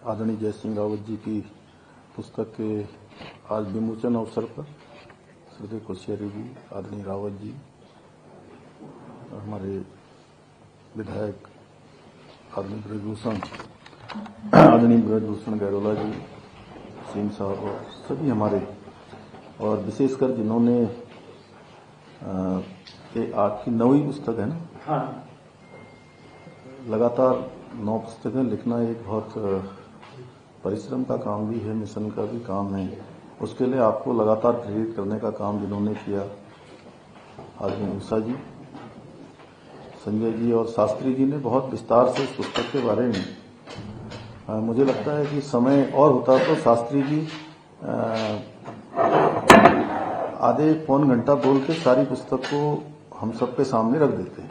आदरणीय जय सिंह रावत जी की पुस्तक के आज विमोचन अवसर पर श्रद्धेय कोश्यारी जी, आदरणीय रावत जी, हमारे विधायक आदरणीय ब्रजभूषण गैरोला जी, सिंह साहब और सभी हमारे, और विशेषकर जिन्होंने ये आपकी 9वीं पुस्तक है ना? हाँ। लगातार 9 पुस्तकें लिखना एक बहुत परिश्रम का काम भी है, मिशन का भी काम है। उसके लिए आपको लगातार प्रेरित करने का काम जिन्होंने किया, आदरणीय उषा जी, संजय जी और शास्त्री जी ने बहुत विस्तार से इस पुस्तक के बारे में, मुझे लगता है कि समय और होता तो शास्त्री जी आधे पौन घंटा बोल के सारी पुस्तक को हम सबके सामने रख देते हैं।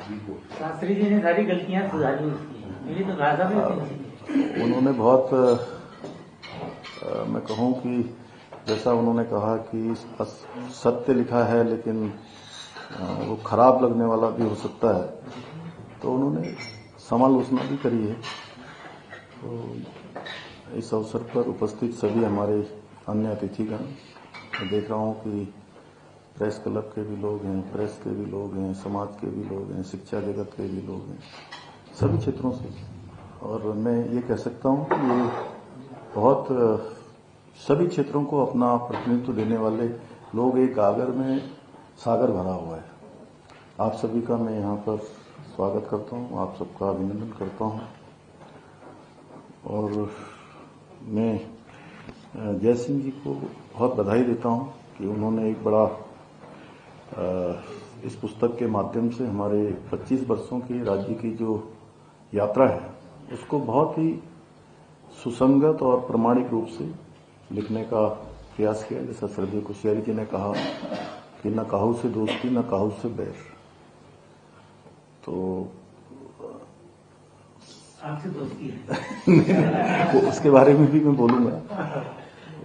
शास्त्री जी ने सारी गलतियां सुधारी उसकी, मेरी तो राजा भी उन्होंने बहुत मैं कहूं कि जैसा उन्होंने कहा कि सत्य लिखा है लेकिन वो खराब लगने वाला भी हो सकता है, तो उन्होंने समालोचना भी करी है। तो इस अवसर पर उपस्थित सभी हमारे अन्य अतिथिगण, मैं देख रहा हूं कि प्रेस क्लब के भी लोग हैं, प्रेस के भी लोग हैं, समाज के भी लोग हैं, शिक्षा जगत के भी लोग हैं, सभी क्षेत्रों से। और मैं ये कह सकता हूं कि ये बहुत सभी क्षेत्रों को अपना प्रतिनिधित्व देने वाले लोग, एक आगर में सागर भरा हुआ है। आप सभी का मैं यहाँ पर स्वागत करता हूँ, आप सबका अभिनंदन करता हूँ। और मैं जय सिंह जी को बहुत बधाई देता हूँ कि उन्होंने एक बड़ा इस पुस्तक के माध्यम से हमारे 25 वर्षों की राज्य की जो यात्रा है उसको बहुत ही सुसंगत और प्रामाणिक रूप से लिखने का प्रयास किया। जैसा श्रद्धेय कोश्यारी जी ने कहा कि न काहू से दोस्ती न काहू से बैर, तो आपसे दोस्ती है वो उसके बारे में भी मैं बोलूंगा।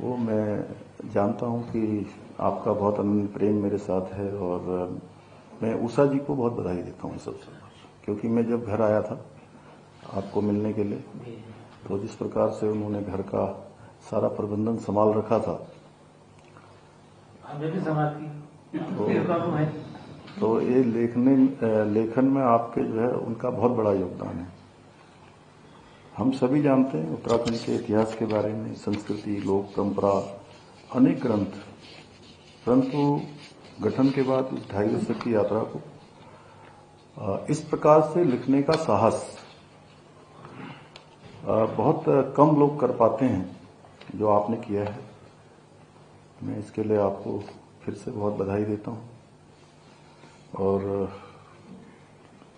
वो मैं जानता हूं कि आपका बहुत अनन्य प्रेम मेरे साथ है, और मैं उषा जी को बहुत बधाई देता हूं इस अवसर पर, क्योंकि मैं जब घर आया था आपको मिलने के लिए, तो जिस प्रकार से उन्होंने घर का सारा प्रबंधन संभाल रखा था, हमें भी संभालती तो ये लेखन में आपके जो है उनका बहुत बड़ा योगदान है। हम सभी जानते हैं उत्तराखंड के इतिहास के बारे में, संस्कृति, लोक परंपरा, अनेक ग्रंथ, परंतु गठन के बाद 2.5 दशक की यात्रा को इस प्रकार से लिखने का साहस बहुत कम लोग कर पाते हैं जो आपने किया है। मैं इसके लिए आपको फिर से बहुत बधाई देता हूं, और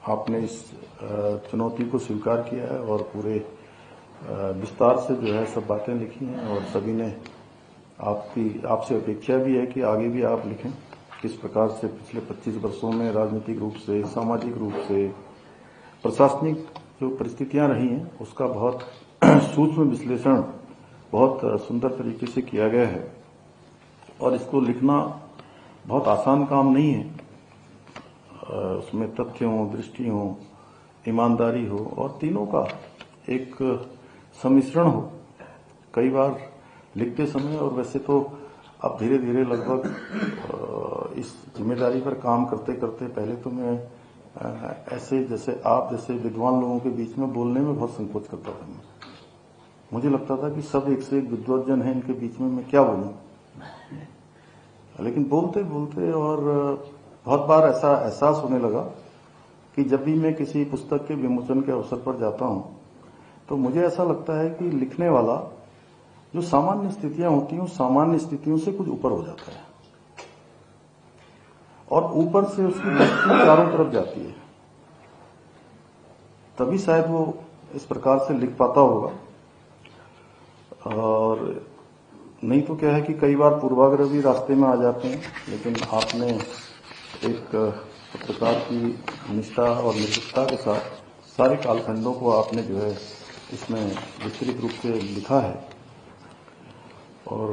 आपने इस चुनौती को स्वीकार किया है और पूरे विस्तार से जो है सब बातें लिखी हैं, और सभी ने आपसे अपेक्षा भी है कि आगे भी आप लिखें किस प्रकार से पिछले 25 वर्षों में राजनीतिक रूप से, सामाजिक रूप से, प्रशासनिक जो परिस्थितियां रही हैं उसका बहुत सूक्ष्म विश्लेषण बहुत सुंदर तरीके से किया गया है। और इसको लिखना बहुत आसान काम नहीं है, उसमें तथ्य हो, दृष्टि हो, ईमानदारी हो, और तीनों का एक सम्मिश्रण हो। कई बार लिखते समय, और वैसे तो अब धीरे धीरे लगभग इस जिम्मेदारी पर काम करते करते, पहले तो मैं ऐसे जैसे आप जैसे विद्वान लोगों के बीच में बोलने में बहुत संकोच करता था। मुझे लगता था कि सब एक से एक विद्वज्जन है, इनके बीच में मैं क्या बोलूं। लेकिन बोलते बोलते और बहुत बार ऐसा एहसास होने लगा कि जब भी मैं किसी पुस्तक के विमोचन के अवसर पर जाता हूं तो मुझे ऐसा लगता है कि लिखने वाला जो सामान्य स्थितियां होती हैं उस सामान्य स्थितियों से कुछ ऊपर हो जाता है, और ऊपर से उसकी दृष्टि चारों तरफ जाती है, तभी शायद वो इस प्रकार से लिख पाता होगा। और नहीं तो क्या है कि कई बार पूर्वाग्रह भी रास्ते में आ जाते हैं, लेकिन आपने एक पत्रकार की निष्ठा और निर्भीकता के साथ सारे कालखंडों को आपने जो है इसमें विस्तृत रूप से लिखा है। और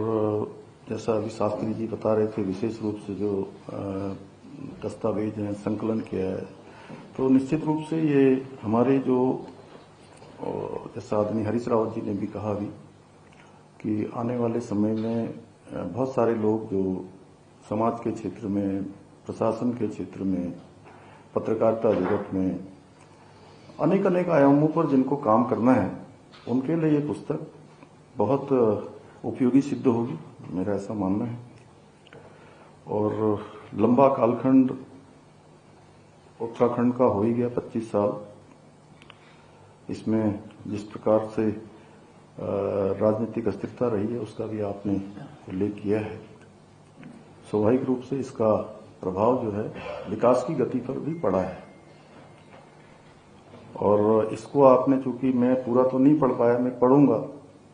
जैसा अभी शास्त्री जी बता रहे थे, विशेष रूप से जो दस्तावेज हैं संकलन किया है, तो निश्चित रूप से ये हमारे जो और जैसा आदरणीय हरीश रावत जी ने भी कहा अभी कि आने वाले समय में बहुत सारे लोग जो समाज के क्षेत्र में, प्रशासन के क्षेत्र में, पत्रकारिता जगत में अनेक अनेक आयामों पर जिनको काम करना है, उनके लिए ये पुस्तक बहुत उपयोगी सिद्ध होगी, मेरा ऐसा मानना है। और लंबा कालखंड उत्तराखंड का हो ही गया, 25 साल। इसमें जिस प्रकार से राजनीतिक अस्थिरता रही है उसका भी आपने उल्लेख किया है। स्वाभाविक रूप से इसका प्रभाव जो है विकास की गति पर भी पड़ा है। और इसको आपने, चूंकि मैं पूरा तो नहीं पढ़ पाया, मैं पढ़ूंगा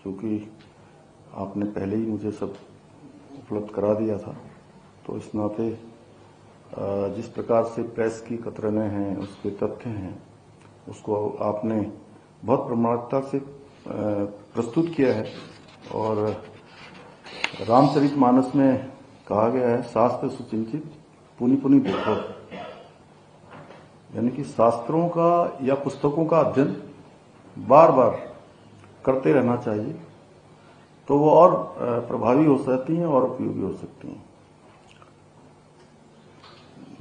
क्योंकि आपने पहले ही मुझे सब उपलब्ध करा दिया था, तो इस नाते जिस प्रकार से प्रेस की कतरनें हैं, उसके तथ्य हैं, उसको आपने बहुत प्रमाणिकता से प्रस्तुत किया है। और रामचरितमानस में कहा गया है, शास्त्र सुचिंतित पुनि पुनि देखो, यानी कि शास्त्रों का या पुस्तकों का अध्ययन बार बार करते रहना चाहिए, तो वो और प्रभावी हो सकती हैं और उपयोगी हो सकती हैं।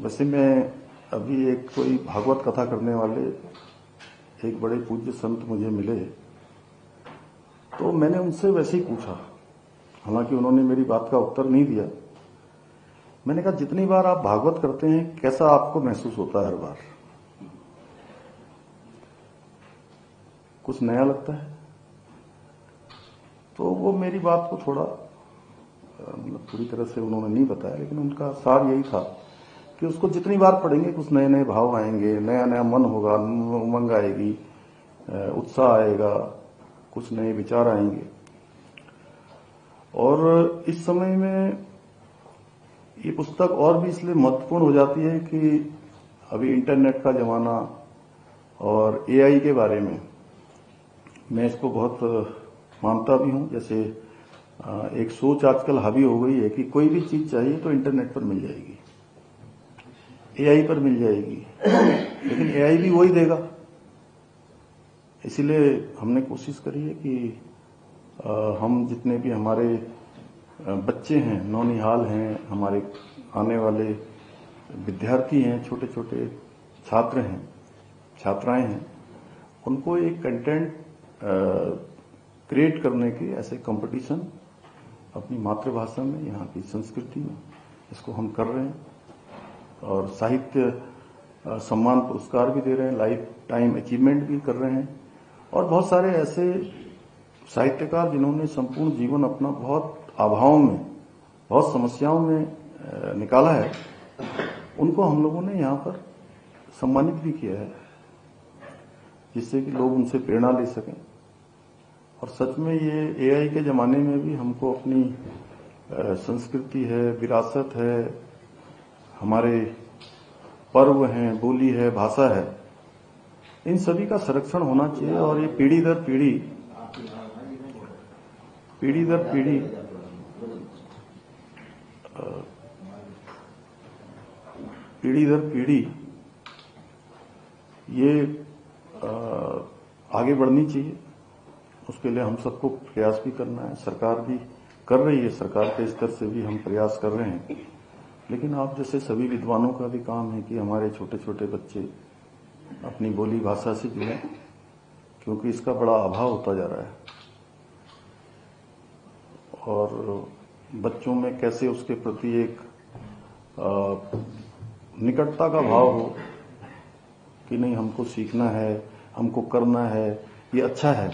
वैसे मैं अभी एक कोई भागवत कथा करने वाले एक बड़े पूज्य संत मुझे मिले, तो मैंने उनसे वैसे ही पूछा, हालांकि उन्होंने मेरी बात का उत्तर नहीं दिया। मैंने कहा, जितनी बार आप भागवत करते हैं कैसा आपको महसूस होता है? हर बार कुछ नया लगता है? तो वो मेरी बात को थोड़ा मतलब पूरी तरह से उन्होंने नहीं बताया, लेकिन उनका सार यही था कि उसको जितनी बार पढ़ेंगे कुछ नए नए भाव आएंगे, नया नया मन होगा, उमंग आएगी, उत्साह आएगा, कुछ नए विचार आएंगे। और इस समय में ये पुस्तक और भी इसलिए महत्वपूर्ण हो जाती है कि अभी इंटरनेट का जमाना और एआई के बारे में मैं इसको बहुत मानता भी हूं। जैसे एक सोच आजकल हावी हो गई है कि कोई भी चीज चाहिए तो इंटरनेट पर मिल जाएगी, एआई पर मिल जाएगी, लेकिन एआई भी वही देगा। इसीलिए हमने कोशिश करी है कि हम जितने भी हमारे बच्चे हैं, नौनिहाल हैं, हमारे आने वाले विद्यार्थी हैं, छोटे छोटे छात्र हैं, छात्राएं हैं, उनको एक कंटेंट क्रिएट करने के ऐसे कंपटीशन अपनी मातृभाषा में, यहाँ की संस्कृति में, इसको हम कर रहे हैं। और साहित्य सम्मान पुरस्कार भी दे रहे हैं, लाइफ टाइम अचीवमेंट भी कर रहे हैं। और बहुत सारे ऐसे साहित्यकार जिन्होंने संपूर्ण जीवन अपना बहुत अभाव में, बहुत समस्याओं में निकाला है, उनको हम लोगों ने यहाँ पर सम्मानित भी किया है, जिससे कि लोग उनसे प्रेरणा ले सकें। और सच में ये एआई के जमाने में भी हमको अपनी संस्कृति है, विरासत है, हमारे पर्व हैं, बोली है, भाषा है, इन सभी का संरक्षण होना चाहिए। और ये पीढ़ी दर पीढ़ी ये आगे बढ़नी चाहिए। उसके लिए हम सबको प्रयास भी करना है, सरकार भी कर रही है, सरकार के स्तर से भी हम प्रयास कर रहे हैं। लेकिन आप जैसे सभी विद्वानों का भी काम है कि हमारे छोटे छोटे बच्चे अपनी बोली भाषा से जुड़ें, क्योंकि इसका बड़ा अभाव होता जा रहा है। और बच्चों में कैसे उसके प्रति एक निकटता का भाव हो कि नहीं, हमको सीखना है, हमको करना है, ये अच्छा है।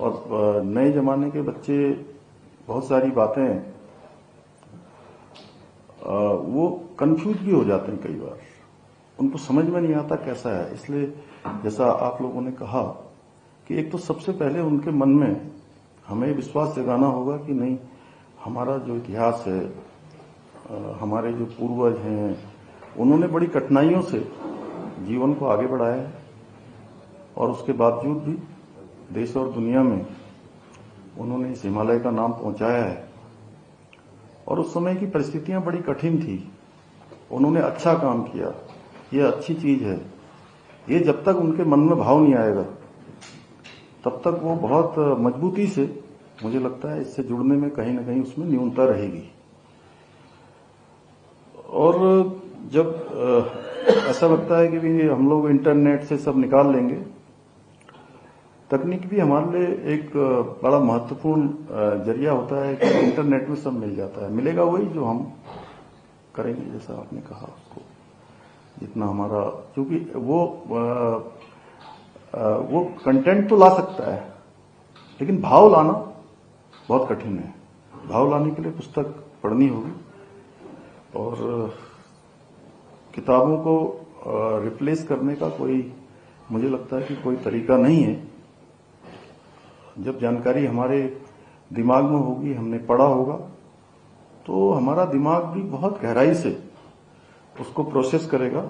और नए जमाने के बच्चे बहुत सारी बातें वो कंफ्यूज भी हो जाते हैं, कई बार उनको समझ में नहीं आता कैसा है। इसलिए जैसा आप लोगों ने कहा कि एक तो सबसे पहले उनके मन में हमें विश्वास जगाना होगा कि नहीं, हमारा जो इतिहास है, हमारे जो पूर्वज हैं, उन्होंने बड़ी कठिनाइयों से जीवन को आगे बढ़ाया है, और उसके बावजूद भी देश और दुनिया में उन्होंने इस हिमालय का नाम पहुंचाया है। और उस समय की परिस्थितियां बड़ी कठिन थी, उन्होंने अच्छा काम किया, ये अच्छी चीज है। ये जब तक उनके मन में भाव नहीं आएगा तब तक वो बहुत मजबूती से, मुझे लगता है इससे जुड़ने में कहीं ना कहीं उसमें न्यूनता रहेगी। और जब ऐसा लगता है कि भी हम लोग इंटरनेट से सब निकाल लेंगे, तकनीक भी हमारे लिए एक बड़ा महत्वपूर्ण जरिया होता है कि इंटरनेट में सब मिल जाता है। मिलेगा वही जो हम करेंगे, जैसा आपने कहा, उसको जितना हमारा, क्योंकि वो कंटेंट तो ला सकता है, लेकिन भाव लाना बहुत कठिन है। भाव लाने के लिए पुस्तक पढ़नी होगी, और किताबों को रिप्लेस करने का कोई, मुझे लगता है कि कोई तरीका नहीं है। जब जानकारी हमारे दिमाग में होगी, हमने पढ़ा होगा, तो हमारा दिमाग भी बहुत गहराई से उसको प्रोसेस करेगा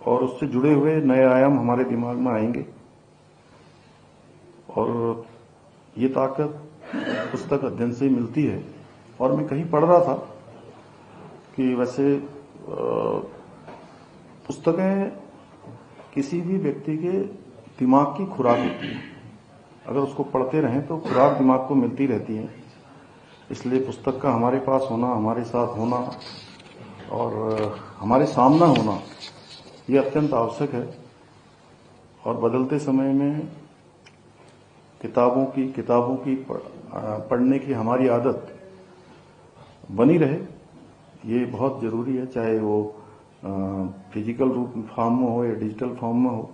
और उससे जुड़े हुए नए आयाम हमारे दिमाग में आएंगे। और ये ताकत पुस्तक अध्ययन से मिलती है। और मैं कहीं पढ़ रहा था कि वैसे पुस्तकें किसी भी व्यक्ति के दिमाग की खुराक होती है। अगर उसको पढ़ते रहें तो खुराक दिमाग को मिलती रहती है। इसलिए पुस्तक का हमारे पास होना, हमारे साथ होना और हमारे सामना होना, ये अत्यंत आवश्यक है। और बदलते समय में किताबों की पढ़ने की हमारी आदत बनी रहे, ये बहुत जरूरी है, चाहे वो फिजिकल रूप फॉर्म में हो या डिजिटल फॉर्म में हो।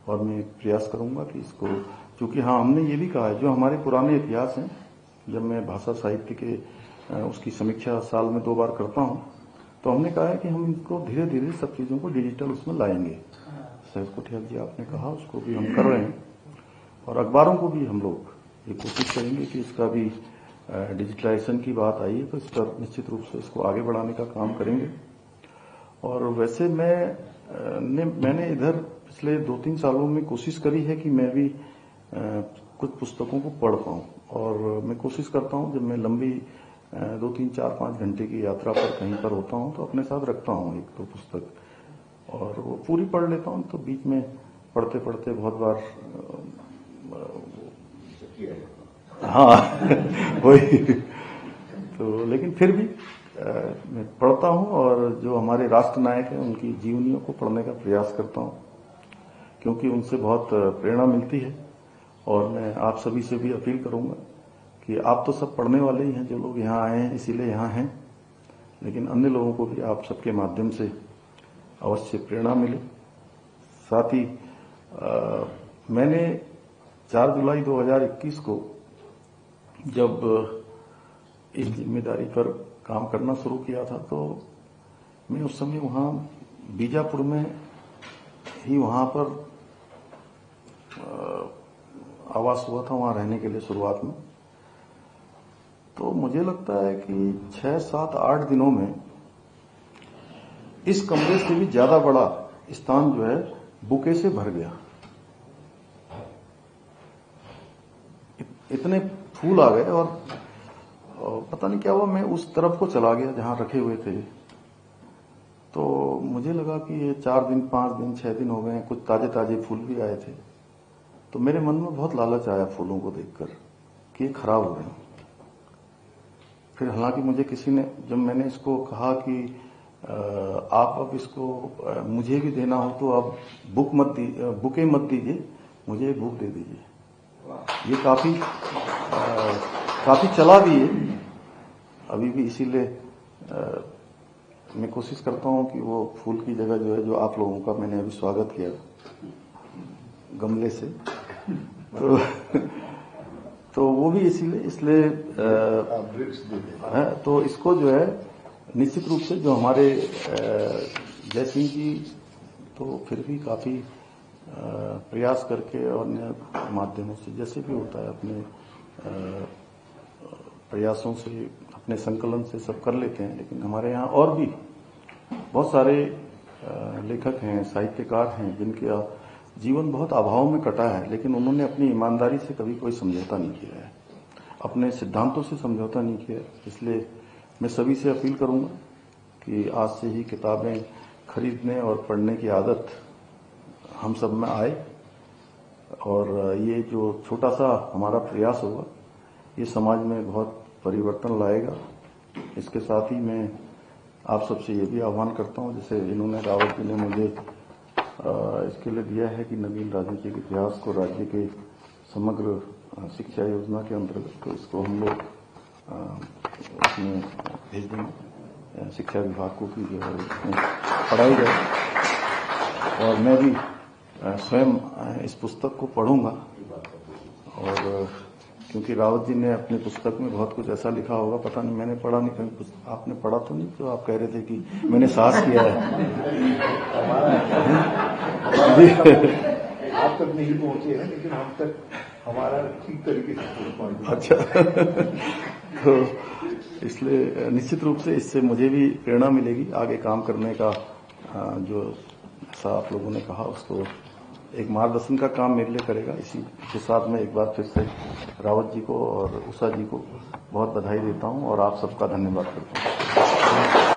और मैं प्रयास करूंगा कि इसको, क्योंकि हाँ, हमने ये भी कहा है, जो हमारे पुराने इतिहास हैं, जब मैं भाषा साहित्य के उसकी समीक्षा साल में 2 बार करता हूं, तो हमने कहा है कि हम इनको धीरे धीरे सब चीजों को डिजिटल उसमें लाएंगे। सैयद कोठियाल जी आपने कहा, उसको भी हम कर रहे हैं। और अखबारों को भी हम लोग ये कोशिश करेंगे कि इसका भी डिजिटलाइजेशन की बात आई है, तो इस पर निश्चित रूप से इसको आगे बढ़ाने का काम करेंगे। और वैसे मैंने इधर पिछले 2-3 सालों में कोशिश करी है कि मैं भी कुछ पुस्तकों को पढ़ पाऊं। और मैं कोशिश करता हूं, जब मैं लंबी 2-3-4-5 घंटे की यात्रा पर कहीं पर होता हूं, तो अपने साथ रखता हूं 1-2 पुस्तक, और वो पूरी पढ़ लेता हूं। तो बीच में पढ़ते पढ़ते बहुत बार हाँ वही तो, लेकिन फिर भी मैं पढ़ता हूं, और जो हमारे राष्ट्र नायक हैं उनकी जीवनियों को पढ़ने का प्रयास करता हूं, क्योंकि उनसे बहुत प्रेरणा मिलती है। और मैं आप सभी से भी अपील करूंगा कि आप तो सब पढ़ने वाले ही हैं, जो लोग यहाँ आए हैं इसीलिए यहाँ हैं, लेकिन अन्य लोगों को भी आप सबके माध्यम से अवश्य प्रेरणा मिले। साथ ही मैंने 4 जुलाई 2021 को जब इस जिम्मेदारी पर काम करना शुरू किया था, तो मैं उस समय वहाँ बीजापुर में ही वहाँ पर आवास हुआ था, वहाँ रहने के लिए शुरुआत में। तो मुझे लगता है कि 6, 7, 8 दिनों में इस कमरे से भी ज्यादा बड़ा स्थान जो है बुके से भर गया। इतने फूल आ गए, और पता नहीं क्या हुआ, मैं उस तरफ को चला गया जहां रखे हुए थे। तो मुझे लगा कि ये 4 दिन, 5 दिन, 6 दिन हो गए, कुछ ताजे ताजे फूल भी आए थे। तो मेरे मन में बहुत लालच आया फूलों को देखकर कि ये खराब हो गए। फिर हालांकि मुझे किसी ने, जब मैंने इसको कहा कि आप अब इसको मुझे भी देना हो तो आप बुके मत दीजिए, मुझे एक बुक दे दीजिए। ये काफी चला भी है अभी भी, इसीलिए मैं कोशिश करता हूं कि वो फूल की जगह जो है, जो आप लोगों का मैंने अभी स्वागत किया गमले से, तो वो भी इसलिए तो इसको जो है निश्चित रूप से जो हमारे जयसिंह जी तो फिर भी काफी प्रयास करके और अन्य माध्यमों से, जैसे भी होता है, अपने प्रयासों से, अपने संकलन से सब कर लेते हैं। लेकिन हमारे यहाँ और भी बहुत सारे लेखक हैं, साहित्यकार हैं, जिनके जीवन बहुत अभाव में कटा है, लेकिन उन्होंने अपनी ईमानदारी से कभी कोई समझौता नहीं किया है, अपने सिद्धांतों से समझौता नहीं किया। इसलिए मैं सभी से अपील करूंगा कि आज से ही किताबें खरीदने और पढ़ने की आदत हम सब में आए। और ये जो छोटा सा हमारा प्रयास होगा ये समाज में बहुत परिवर्तन लाएगा। इसके साथ ही मैं आप सबसे ये भी आह्वान करता हूं, जैसे इन्होंने रावत जी ने मुझे इसके लिए दिया है कि नवीन राजनीतिक इतिहास को राज्य के समग्र शिक्षा योजना के अंतर्गत, तो इसको हम लोग उसमें भेज देंगे शिक्षा विभाग को कि जो है इसमें पढ़ाई जाए। और मैं भी स्वयं इस पुस्तक को पढ़ूंगा। और क्योंकि रावत जी ने अपनी पुस्तक में बहुत कुछ ऐसा लिखा होगा, पता नहीं, मैंने पढ़ा नहीं, कहीं आपने पढ़ा तो नहीं, तो आप कह रहे थे कि मैंने साहस किया है। आप तक नहीं पहुंचे हैं, लेकिन हम तक हमारा ठीक तरीके से अच्छा तो इसलिए निश्चित रूप से इससे मुझे भी प्रेरणा मिलेगी आगे काम करने का। जो ऐसा आप लोगों ने कहा उसको एक मार्गदर्शन का काम मेरे लिए करेगा। इसी के साथ मैं एक बार फिर से रावत जी को और उषा जी को बहुत बधाई देता हूं और आप सबका धन्यवाद करता हूं।